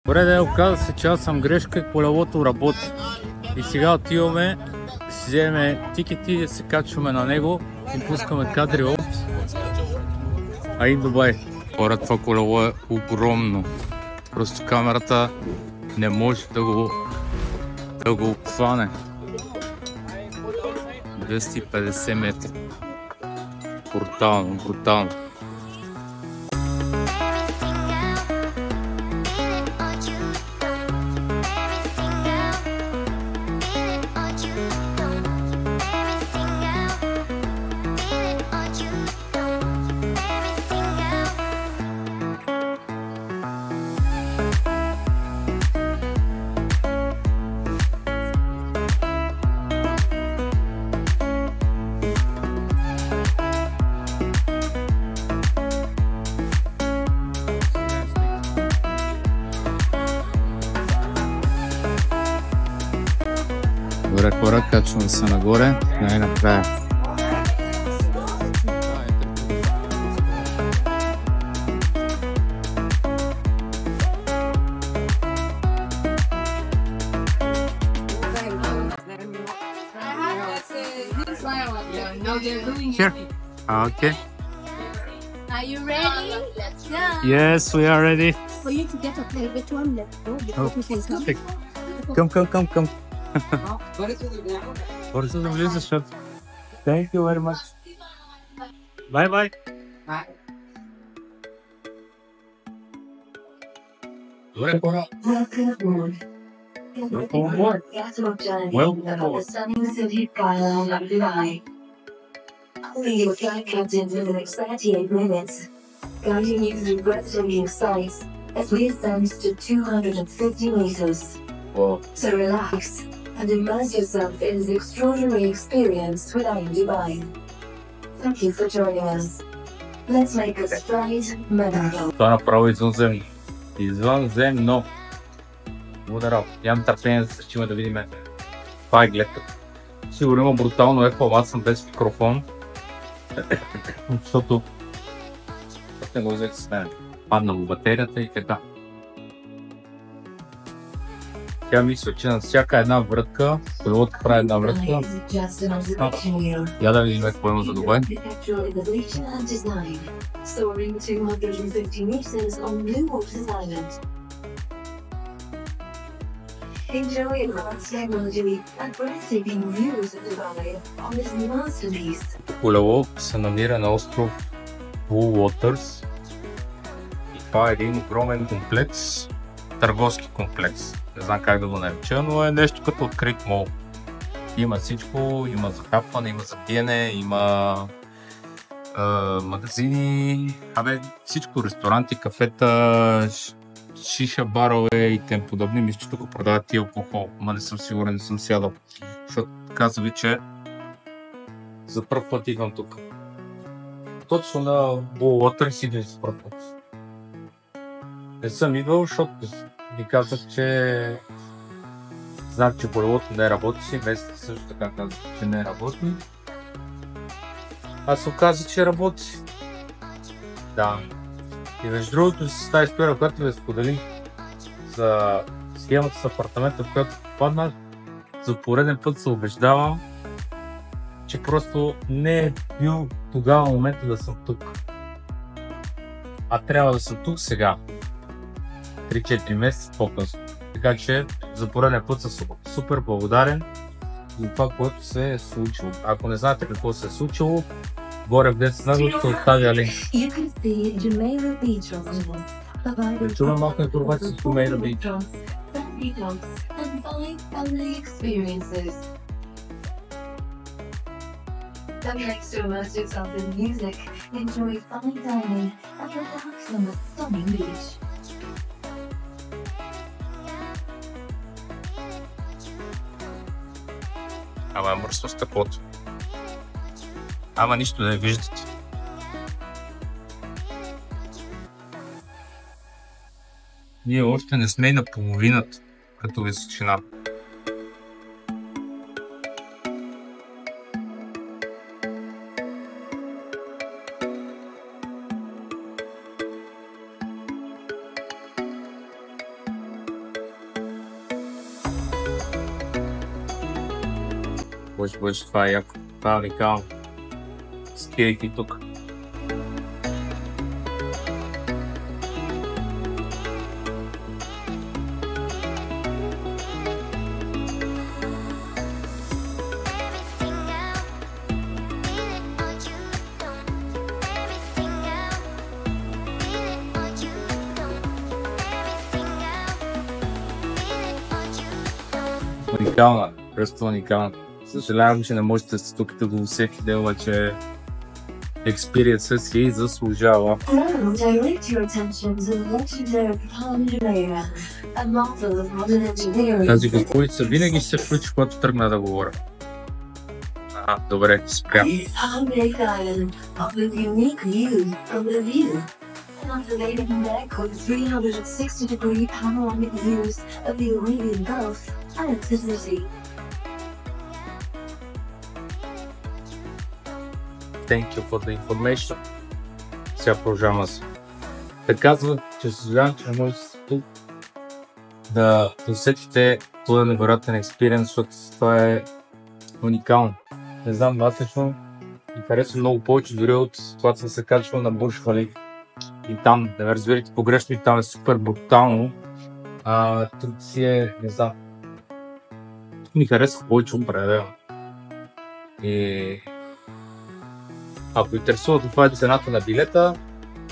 Добре, да оказа се, че аз съм грешка и колелото работи. И сега отиваме, си вземем тикети, да се качваме на него и пускаме кадри от Аин Дубай. Хора, това колело е огромно. Просто камерата не може да го обхване. 250 метра. Брутално, брутално. Добре, хора, качваме се нагоре, най-накрая. Here. Okay. Are you ready? Let's go. Yes, we are ready. For you to get a private one, let's go before we can come. Come. Бързо да влизаш, защото. Thank you very much. Bye. Добре, хора. Lead flight captain within 38 minutes, guiding you through breathtaking sights as we ascend to 250 meters. Wow. So relax and immerse yourself in this extraordinary experience with Ain Dubai. Thank you for joining us. Let's make this flight memorable. Това направо извънземно. Извънземно. Благодаря. Нямам търпение да се чиме да видим това е гледката. Сигурно има брутално ехо, аз съм без микрофон. Защото не го взех с мен. Падна му батерията и така. Тя мисля, че на всяка една врътка, колелото прави една врътка. Я да видим какво има за Дубай. Soaring 250 meters on Blue Waters Island. Enjoy advanced technology and breathtaking views of Dubai on this masterpiece. Колело се намира на остров Blue Waters. И това е един огромен комплекс, търговски комплекс. Не знам как да го нареча, но е нещо като открит мол. Има всичко, има захапване, има за пиене, има магазини, всичко, ресторанти, кафета, шиша, барове и тем подобни. Мисля, че тук продават и алкохол, ама не съм сигурен, не съм сядал. Защото каза ви, че за първ път идвам тук. Точно на Blue Waters идвам за първ път. Не съм идвал, защото ви казах, че знам, че колелото не работи, местите също така казах, че не работи. А се оказа, че работи. Да. И между другото с тази история, която ви споделих за схемата с апартамента, в която попаднах, за пореден път се убеждавам, че просто не е бил тогава момента да съм тук. А трябва да съм тук сега. 3-4 месеца по-късно. Така че за пореден път съм супер благодарен за това, което се е случило. Ако не знаете какво се е случило, горе в десна ще оставя линк. Не чувам малко информация с Jumeirah Beach. Don't next to immerse yourself in music, enjoy fine dining, and relax on the stunning beach. Ама е мръсно стъклото. Ама нищо не виждате. Ние още не сме на половината като височина. Боже, това е яко. Това е уникално. Скирайки тук. Уникална, просто уникална. Съжалявам, че не можете да се тук да го усетите, обаче експириенсът си заслужава. Now direct your attention to the legendary Pandaria, a marvel of modern engineering. Тази господица винаги ще се включи, когато тръгна да говоря. Добре, спрям. This Palm Island offers unique views from the view. An unrelated deck with 360-degree panoramic views of the Arabian Gulf and the city. Thank you for the information. Сега продължавам аз. Те казва, че съжалявам, че не може да усетите този невероятен експириенс, защото това е уникално. Не знам, аз лично ми харесва много повече, дори от когато съм се качвал на Бурж Халиф. И там, да ме разбирате погрешно, и там е супер брутално. Тук си е, не знам, тук ми харесва повече определено. И ако интересува това е цената на билета,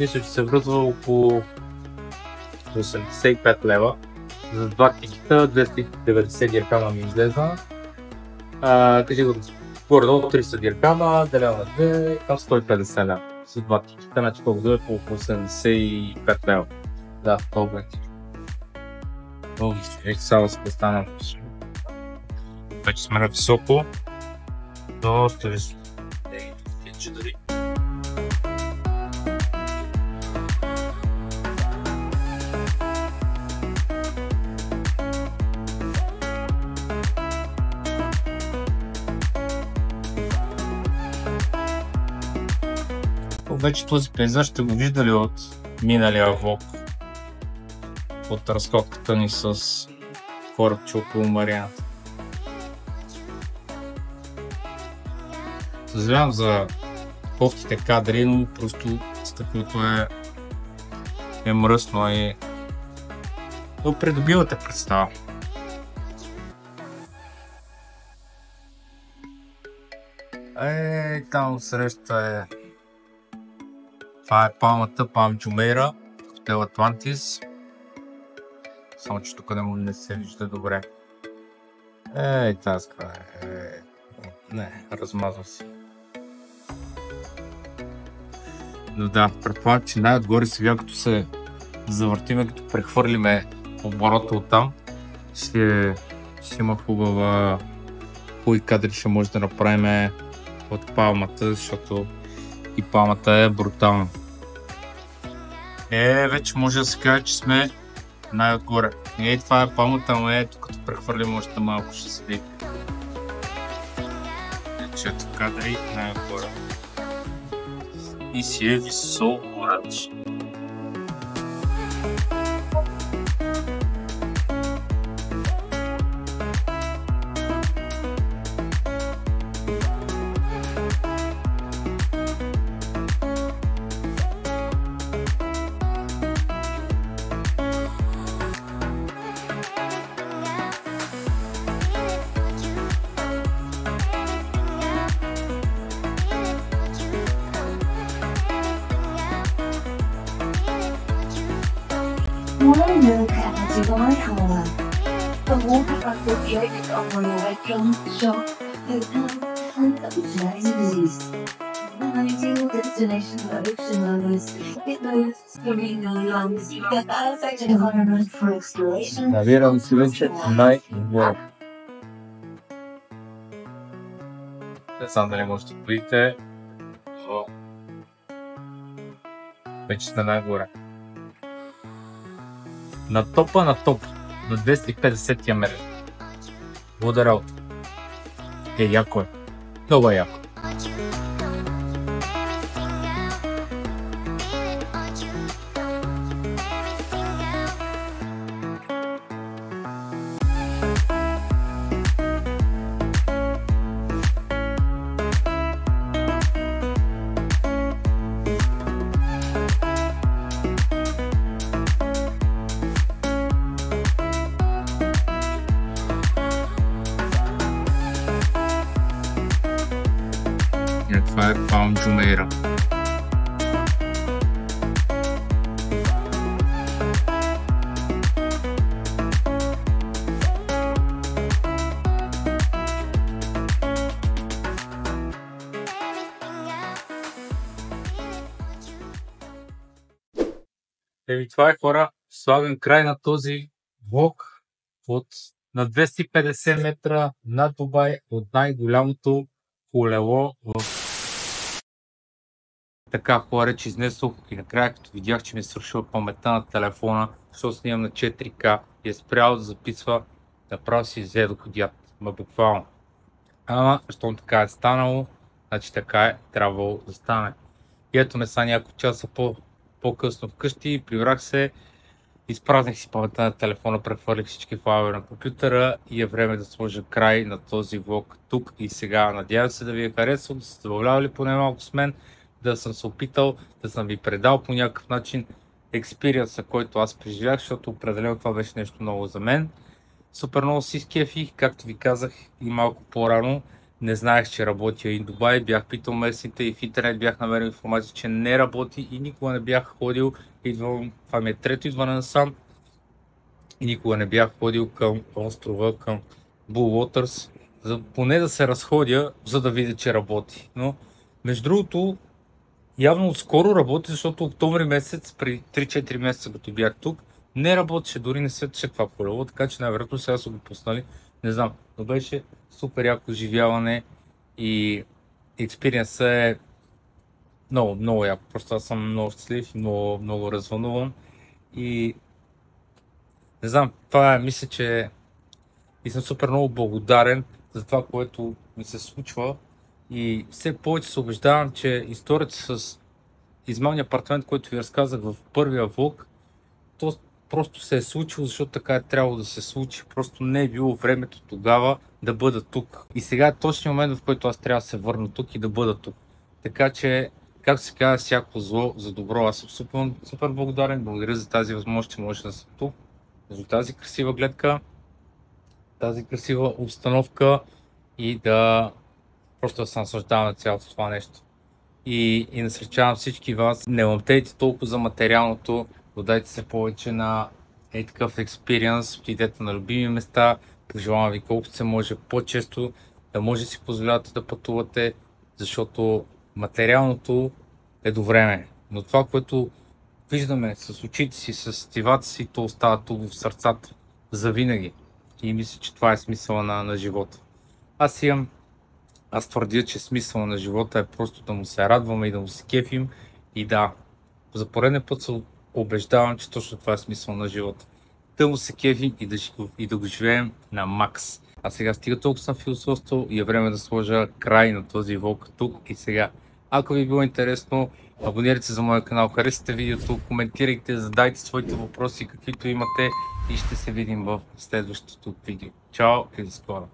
мисля, че се връзва около 85 лева. За 2 тикета 290 дирхама ми излезна. Кажи го, горе-долу 300 дирхама, делено на 2, към 150 лева. За 2 тикета, значи колко е по около 75 лева. Да, толкова е. Много вече само се постана. Вече сме на високо. Доста високо. Вече този пейзаж сте го виждали от миналия влог, от разходката ни с хората около Марианата. Съжалявам за кофтите кадри, но просто стъклото е мръсно и но придобивате представа. Там среща е. Това е палмата, Палм Джумейра, хотел Атлантис. Само че тук не се вижда добре. Тази не, размазва се. Но да, предполагам, че най-отгоре сега, като се завъртиме, като прехвърлиме оборота оттам, ще има хубави кадри, ще може да направим от палмата, защото и палмата е брутална. Вече може да се каже, че сме най-отгоре. Това е палмата, но тук като прехвърлим още малко ще се види. Вече ето кадри най-отгоре. И си е високо горач. One look at the Dubai Harbour. The waterfront located on one restaurant, shop, hotel, and other activities. An ideal destination for ocean lovers, it boasts serene islands, the perfect environment for exploration. Навирам си вече най-отгоре. Не знам дали можете да видите. Вече сме най-горе. На топа на 250-я метра. Благодаря от. Яко е. Много яко. Това е Палм Джумейра. Това е, хора, слагам край на този влог на 250 метра над Дубай от най-голямото колело в... Така, хора, че изнесох и накрая, като видях, че ми свършила паметта на телефона, защото снимам на 4К и е спрял да записва, направо си взедох от яд, буквално. Ама, щом така е станало, значи така е трябвало да стане. И ето ме са няколко часа по-късно вкъщи, прибрах се, изпразних си паметта на телефона, прехвърлих всички файлове на компютъра и е време да сложа край на този влог тук и сега. Надявам се да ви е харесал, да сте забавлявали поне малко с мен, да съм се опитал, да съм ви предал по някакъв начин експириенса, който аз преживях, защото определено това беше нещо ново за мен. Супер много си скефих, както ви казах и малко по-рано. Не знаех, че работя и в Дубай, бях питал местните и в интернет бях намерил информация, че не работи и никога не бях ходил. Това ми е трето идване насам и никога не бях ходил към острова, към Blue Waters, поне да се разходя, за да видя, че работи. Но, между другото, явно скоро работи, защото октомври месец, при 3-4 месеца, като бях тук, не работеше, дори не светеше това колело, така че най-вероятно сега са го пуснали. Не знам, но беше супер яко оживяване и експириенсът е много, много яко. Просто аз съм много щастлив и много, много развълнуван. И не знам, това е, мисля, че и съм супер много благодарен за това, което ми се случва. И все повече се убеждавам, че историята с измамния апартамент, който ви разказах в първия влог, то просто се е случило, защото така е трябвало да се случи. Просто не е било времето тогава да бъда тук. И сега е точният момент, в който аз трябва да се върна тук и да бъда тук. Така че, както се казва, всяко зло за добро. Аз съм супер благодарен. Благодаря за тази възможност, че може да съм тук. За тази красива гледка, тази красива обстановка и да просто да се наслаждавам на цялото това нещо. И насърчавам всички вас, не мъмтейте толкова за материалното, додайте се повече на такъв експириенс, отидете на любими места, пожелавам ви колкото се може по-често да може да си позволявате да пътувате, защото материалното е до време. Но това, което виждаме с очите си, с стивата си, то остава тук в сърцата за винаги. И мисля, че това е смисъла на живота. Аз твърдя, че смисъла на живота е просто да му се радваме и да му се кефим. И да, за пореден път се убеждавам, че точно това е смисъл на живота. Да му се кефим и да го живеем на макс. А сега стига толкова съм философствал и е време да сложа край на този влог тук и сега. Ако ви е било интересно, абонирайте се за моя канал, харесайте видеото, коментирайте, задайте своите въпроси, каквито имате и ще се видим в следващото видео. Чао и до скоро!